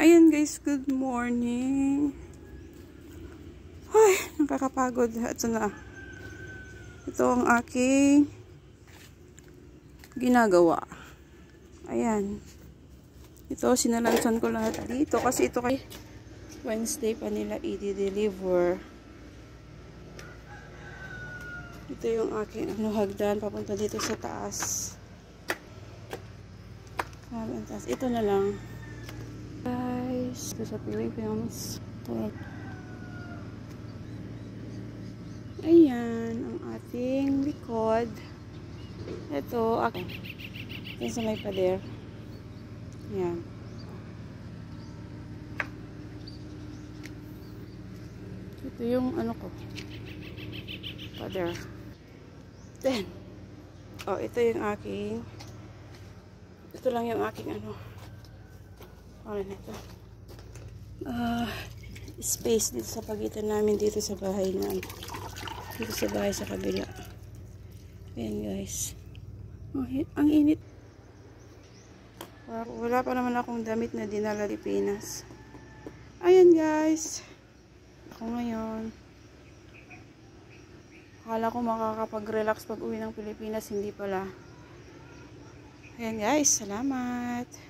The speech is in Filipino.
Ayan guys, good morning. Ay, nakakapagod. Ito na. Ito ang aking ginagawa. Ayan. Ito, sinalansan ko lahat dito. Kasi ito kay Wednesday pa nila i-deliver. Ito yung aking hagdan. Papunta dito sa taas. Ito na lang. Guys, ito sa Philippines. Ayan, ang ating likod. Ito, ako. Ito sa may pader. Ayan. Ito yung ano ko. Pader. Then, ito yung aking. Ito lang yung aking ano. Ito. Space dito sa pagitan namin dito sa bahay na dito sa bahay sa kabila. Ayan guys. Ang init. Wala pa naman akong damit na dinala Pilipinas. Ayan guys. Ako ngayon. Akala ko makakapag-relax pag uwi ng Pilipinas. Hindi pala. Ayan guys. Salamat.